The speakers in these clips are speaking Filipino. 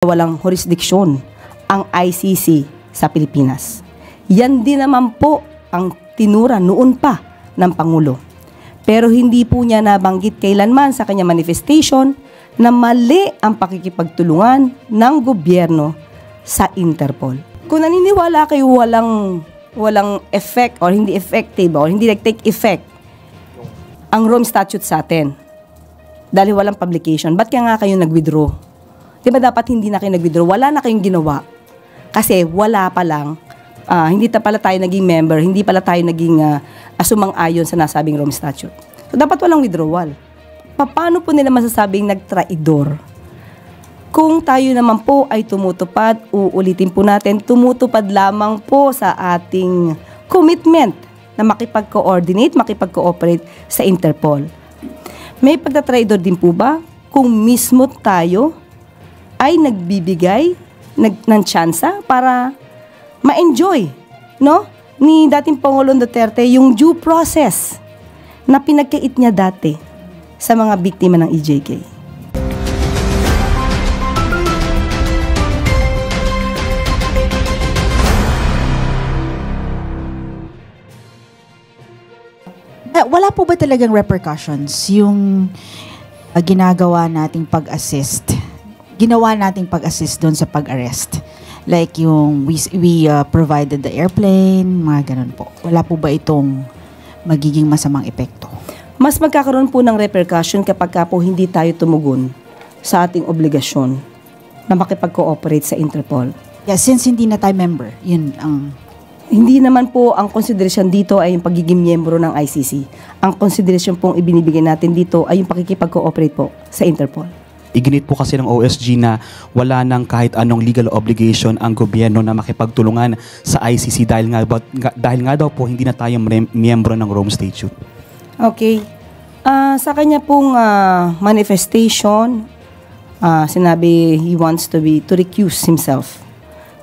walang jurisdiksyon ang ICC sa Pilipinas. Yan din naman po ang tinura noon pa ng Pangulo. Pero hindi po niya nabanggit kailanman sa kanya manifestation na mali ang pakikipagtulungan ng gobyerno sa Interpol. Kung naniniwala kayo walang effect or hindi effective or hindi nag-take effect ang Rome Statute sa atin dahil walang publication, ba't kaya nga kayo nag-withdraw? Diba dapat hindi na kayo nag-withdraw? Wala na kayong ginawa. Kasi wala pa lang, hindi pala tayo naging member, hindi pala tayo naging sumang-ayon sa nasabing Rome Statute. So dapat walang withdrawal. Paano po nila masasabing nagtraidor? Kung tayo naman po ay tumutupad, uulitin po natin, tumutupad lamang po sa ating commitment na makipag-coordinate, makipag-cooperate sa Interpol. May pagtatraidor din po ba kung mismo tayo ay nagbibigay ng tsansa para ma-enjoy, no? Ni dating Pangulong Duterte yung due process na pinagkait niya dati sa mga biktima ng EJK. Wala po ba talagang repercussions yung ginagawa nating pag-assist? Ginawa nating pag-assist doon sa pag-arrest. Like yung we provided the airplane, mga ganun po. Wala po ba itong magiging masamang epekto? Mas magkakaroon po ng repercussion kapag po hindi tayo tumugon sa ating obligasyon na makipag-cooperate sa Interpol. Yeah, since hindi na tayo member, yun ang... Hindi naman po ang konsiderasyon dito ay yung pagiging miyembro ng ICC. Ang konsiderasyon pong ibinibigay natin dito ay yung pakikipag-cooperate po sa Interpol. Iginit po kasi ng OSG na wala nang kahit anong legal obligation ang gobyerno na makipagtulungan sa ICC dahil nga daw po hindi na tayo miyembro ng Rome Statute. Okay. Sa kanya pong manifestation, sinabi he wants to recuse himself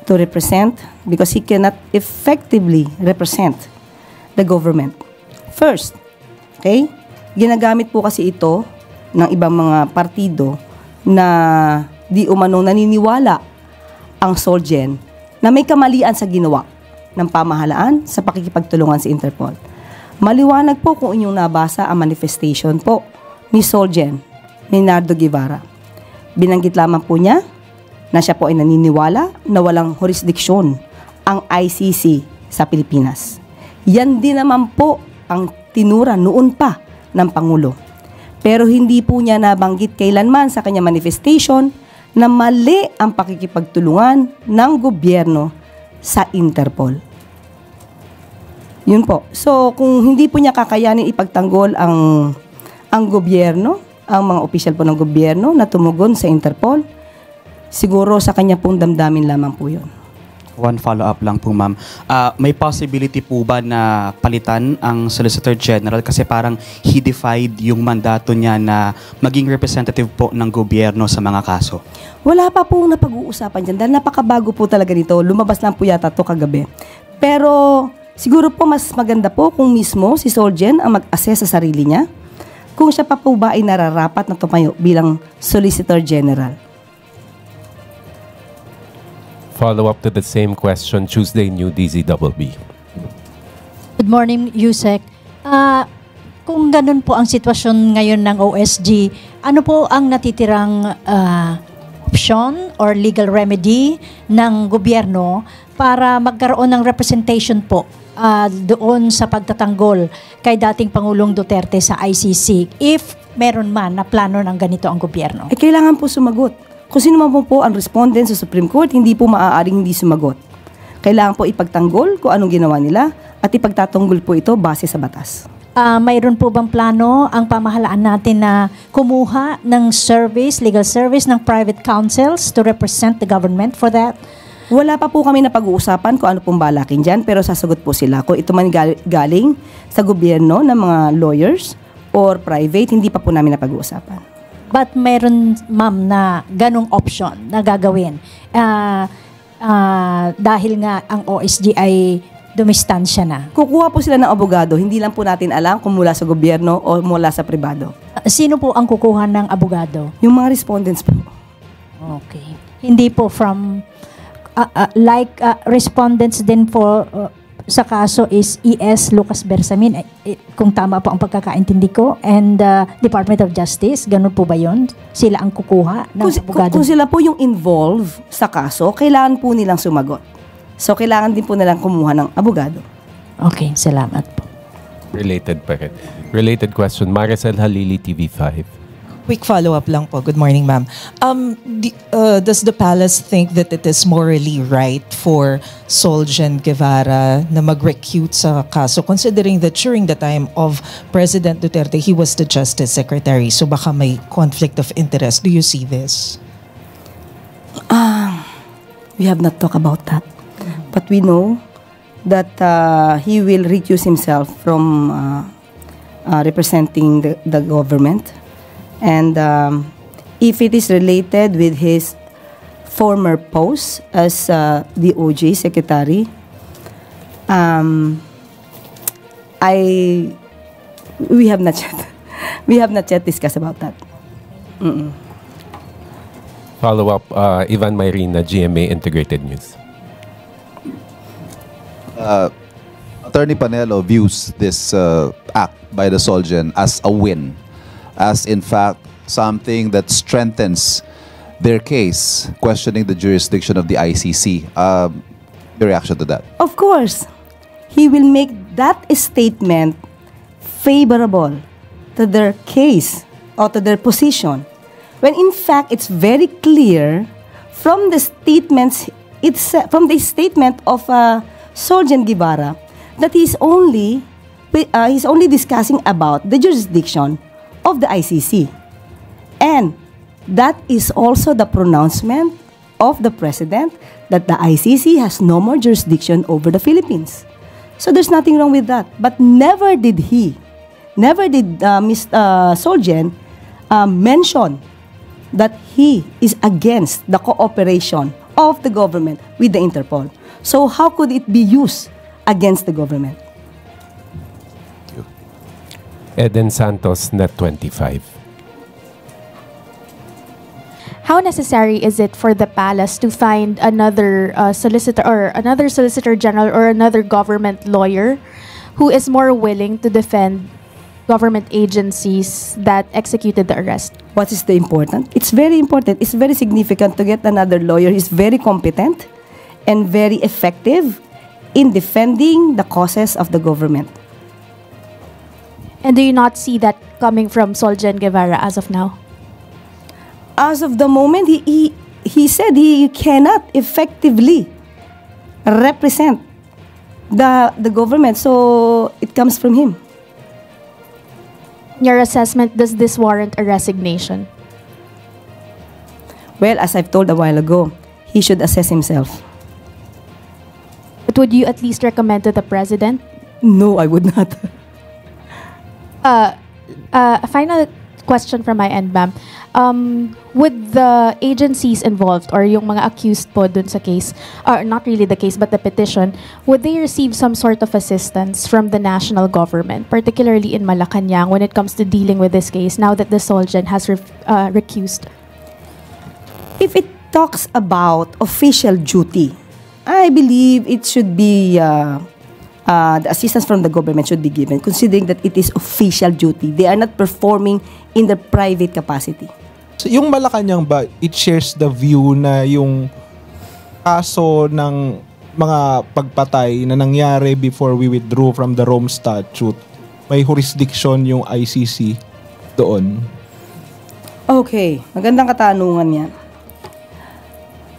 to represent because he cannot effectively represent the government. First, okay? Ginagamit po kasi ito ng ibang mga partido na di umanong naniniwala ang Solgen na may kamalian sa ginawa ng pamahalaan sa pakikipagtulungan sa Interpol. Maliwanag po kung inyong nabasa ang manifestation po ni Solgen, ni Nardo Guevara. Binanggit lamang po niya na siya po ay naniniwala na walang jurisdiksyon ang ICC sa Pilipinas. Yan din naman po ang tinura noon pa ng Pangulo. Pero hindi po niya nabanggit kailanman sa kanya manifestation na mali ang pakikipagtulungan ng gobyerno sa Interpol. Yun po. So, kung hindi po niya kakayanin ipagtanggol ang gobyerno, ang mga opisyal po ng gobyerno na tumugon sa Interpol, siguro sa kanya pong damdamin lamang po yun. One follow-up lang po, ma'am. May possibility po ba na palitan ang Solicitor General kasi parang he defied yung mandato niya na maging representative po ng gobyerno sa mga kaso? Wala pa pong napag-uusapan dyan dahil napakabago po talaga nito. Lumabas lang po yata ito kagabi. Pero siguro po mas maganda po kung mismo si Solgen ang mag-assess sa sarili niya kung siya pa po ba ay nararapat na tumayo bilang Solicitor General. Follow-up to the same question, Tuesday, New DZBB. Good morning, Yusek. Kung ganun po ang sitwasyon ngayon ng OSG, ano po ang natitirang option or legal remedy ng gobyerno para magkaroon ng representation po doon sa pagtatanggol kay dating Pangulong Duterte sa ICC if meron man na plano ng ganito ang gobyerno? Kailangan po sumagot. Kung sino man po ang respondent sa Supreme Court, hindi po maaaring hindi sumagot. Kailangan po ipagtanggol kung anong ginawa nila at ipagtatanggol po ito base sa batas. Mayroon po bang plano ang pamahalaan natin na kumuha ng service, legal service ng private counsels to represent the government for that? Wala pa po kami na pag-uusapan kung ano pong balakin dyan, pero sasagot po sila. Kung ito man galing sa gobyerno ng mga lawyers or private, hindi pa po namin na pag-uusapan. But meron, ma'am, na ganong option na gagawin dahil nga ang OSG ay dumistansya na. Kukuha po sila ng abogado. Hindi lang po natin alam kung mula sa gobyerno o mula sa pribado. Sino po ang kukuha ng abogado? Yung mga respondents po. Okay. Hindi po from respondents din po sa kaso is ES Lucas Bersamin, kung tama po ang pagkakaintindi ko, and Department of Justice, ganun po ba yun? Sila ang kukuha ng abogado? Kung sila po yung involved sa kaso, kailangan po nilang sumagot. So, kailangan din po nilang kumuha ng abogado. Okay, salamat po. Related pa rin. Related question. Maricel Halili, TV5. Quick follow-up lang po. Good morning, ma'am. Does the palace think that it is morally right for Solgen Guevara na mag-recute sa kaso, considering that during the time of President Duterte, he was the Justice Secretary, so baka may conflict of interest. Do you see this? We have not talked about that. But we know that he will recuse himself from representing the government. And if it is related with his former post as the OJ secretary, we have not yet discussed about that. Follow up, Ivan Mayrina, GMA Integrated News. Attorney Panelo views this act by the Solgen as a win, as in fact something that strengthens their case, questioning the jurisdiction of the ICC. Your reaction to that? Of course, he will make that statement favorable to their case or to their position, when in fact it's very clear from the statements, from the statement of Solgen Guevara, that he's only discussing about the jurisdiction of the ICC. And that is also the pronouncement of the President that the ICC has no more jurisdiction over the Philippines. So there's nothing wrong with that. But never did Mr. Solgen mention that he is against the cooperation of the government with the Interpol. So how could it be used against the government? Eden Santos, Net 25. How necessary is it for the palace to find another solicitor or another solicitor general or another government lawyer who is more willing to defend government agencies that executed the arrest? What is the important? It's very important. It's very significant to get another lawyer who is very competent and very effective in defending the causes of the government. And do you not see that coming from Solgen Guevara as of now? As of the moment, he said he cannot effectively represent the government, so it comes from him. In your assessment, does this warrant a resignation? Well, as I've told a while ago, he should assess himself. But would you at least recommend to the president? No, I would not. A final question from my end, ma'am. With the agencies involved or yung mga accused po dun sa case, or not really the case but the petition, would they receive some sort of assistance from the national government, particularly in Malacanang, when it comes to dealing with this case now that the Solgen has recused? If it talks about official duty, I believe it should be the assistance from the government should be given, considering that it is official duty. They are not performing in their private capacity. So, yung Malacanang ba, it shares the view na yung kaso ng mga pagpatay na nangyari before we withdrew from the Rome Statute, may jurisdiction yung ICC doon? Okay, magandang katanungan yan.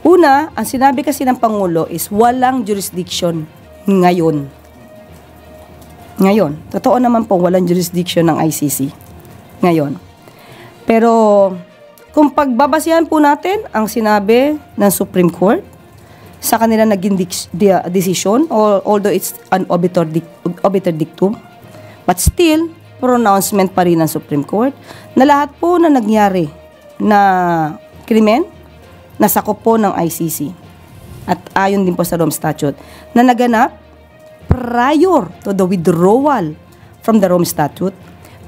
Una, ang sinabi kasi ng Pangulo is walang jurisdiction ngayon. Ngayon. Totoo naman po, walang jurisdiction ng ICC. Ngayon. Pero, kung pagbabasihan po natin ang sinabi ng Supreme Court sa kanila naging decision, although it's an obiter dictum, but still, pronouncement pa rin ng Supreme Court na lahat po na nangyari na krimen, nasakop po ng ICC. At ayon din po sa Rome Statute, na naganap prior to the withdrawal from the Rome Statute,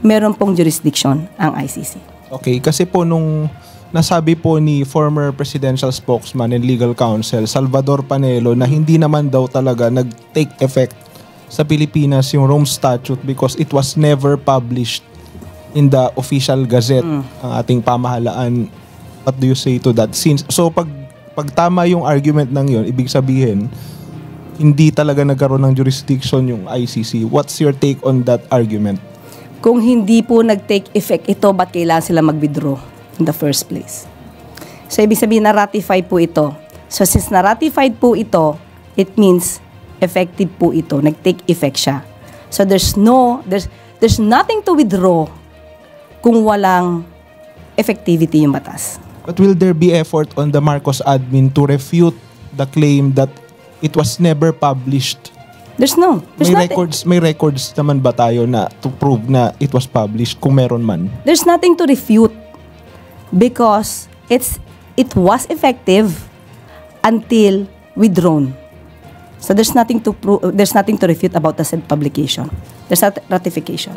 meron pong jurisdiction ang ICC. Okay, kasi po nung nasabi po ni former presidential spokesman and legal counsel Salvador Panelo na hindi naman daw talaga nag-take effect sa Pilipinas yung Rome Statute because it was never published in the official gazette ng ating pamahalaan. What do you say to that? So pag tama yung argument ng yun, ibig sabihin hindi talaga nagkaroon ng jurisdiction yung ICC. What's your take on that argument? Kung hindi po nag-take effect ito, ba't kailangan sila mag-withdraw in the first place? So, ibig sabihin, na-ratify po ito. So, since na-ratified po ito, it means effective po ito. Nag-take effect siya. So, there's nothing to withdraw kung walang effectivity yung batas. But will there be effort on the Marcos admin to refute the claim that it was never published? There's nothing. May records naman ba tayo na to prove na it was published kung meron man? There's nothing to refute because it was effective until withdrawn. So there's nothing to refute about the said publication. There's not ratification.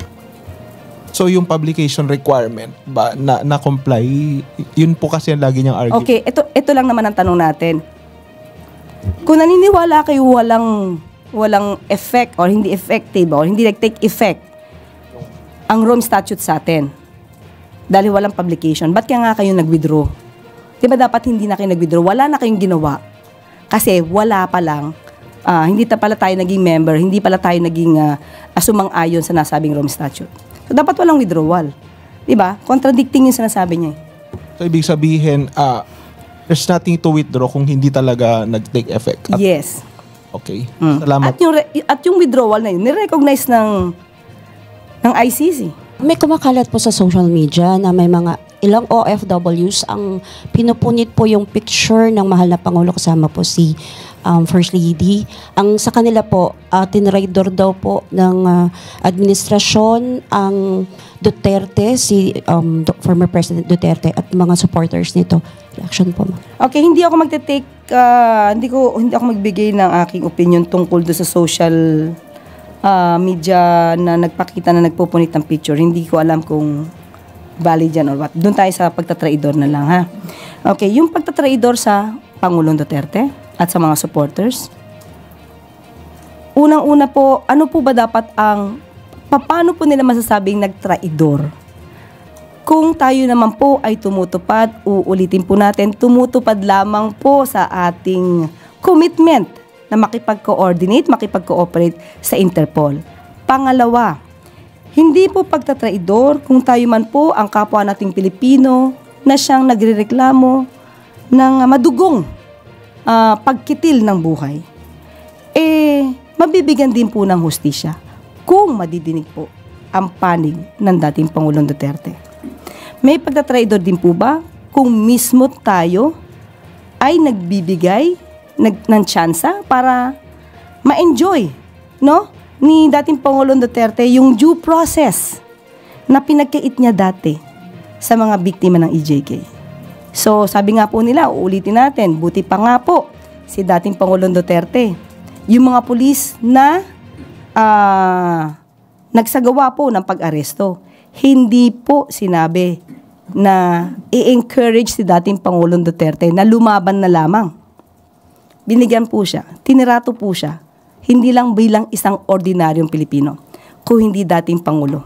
So yung publication requirement ba na comply, yun po kasi ang lagi niyang argue. Okay, ito lang naman ang tanong natin. Kung naniniwala kayo walang effect or hindi effective or hindi nag-take effect ang Rome Statute sa atin dahil walang publication, ba't kaya nga kayo nag-withdraw? Diba dapat hindi na kayo nag-withdraw? Wala na kayong ginawa. Kasi wala pa lang, hindi pala tayo naging member, hindi pala tayo naging sumang-ayon sa nasabing Rome Statute. So dapat walang withdrawal. Diba? Contradicting yung sinasabi niya. So ibig sabihin, there's nothing to withdraw kung hindi talaga nag-take effect. Yes. Okay. Salamat. At yung withdrawal na yun, nirecognize ng ICC. May kumakalat po sa social media na may mga ilang OFWs ang pinupunit po yung picture ng mahal na Pangulo kasama po si First Lady. Ang sa kanila po, tinraidor daw po ng administrasyon ang Duterte, si former President Duterte at mga supporters nito. Reaction po, ma'am. Okay, hindi ako hindi ako magbigay ng aking opinion tungkol do sa social media na nagpakita na nagpupunit ng picture. Hindi ko alam kung valid yan or what. Doon tayo sa pagtatraidor na lang, ha? Okay, yung pagtatraidor sa Pangulong Duterte at sa mga supporters. Unang-una po, ano po ba dapat paano po nila masasabing nagtraidor? Kung tayo naman po ay tumutupad, uulitin po natin, tumutupad lamang po sa ating commitment na makipag-coordinate, makipag-cooperate sa Interpol. Pangalawa, hindi po pagtatraidor kung tayo man po ang kapwa nating Pilipino na siyang nagrereklamo ng madugong pagkitil ng buhay. Mabibigyan din po ng hustisya kung madidinig po ang panig ng dating Pangulong Duterte. May pagtatraidor din po ba kung mismo tayo ay nagbibigay ng tsansa para ma-enjoy, no, ni dating Pangulong Duterte yung due process na pinagkait niya dati sa mga biktima ng EJK. So, sabi nga po nila, uulitin natin, buti pa nga po si dating Pangulong Duterte, yung mga pulis na nagsagawa po ng pag-aresto, hindi po sinabi na i-encourage si dating Pangulong Duterte na lumaban na lamang. Binigyan po siya, tinirato po siya, hindi lang bilang isang ordinaryong Pilipino, kung hindi dating Pangulo.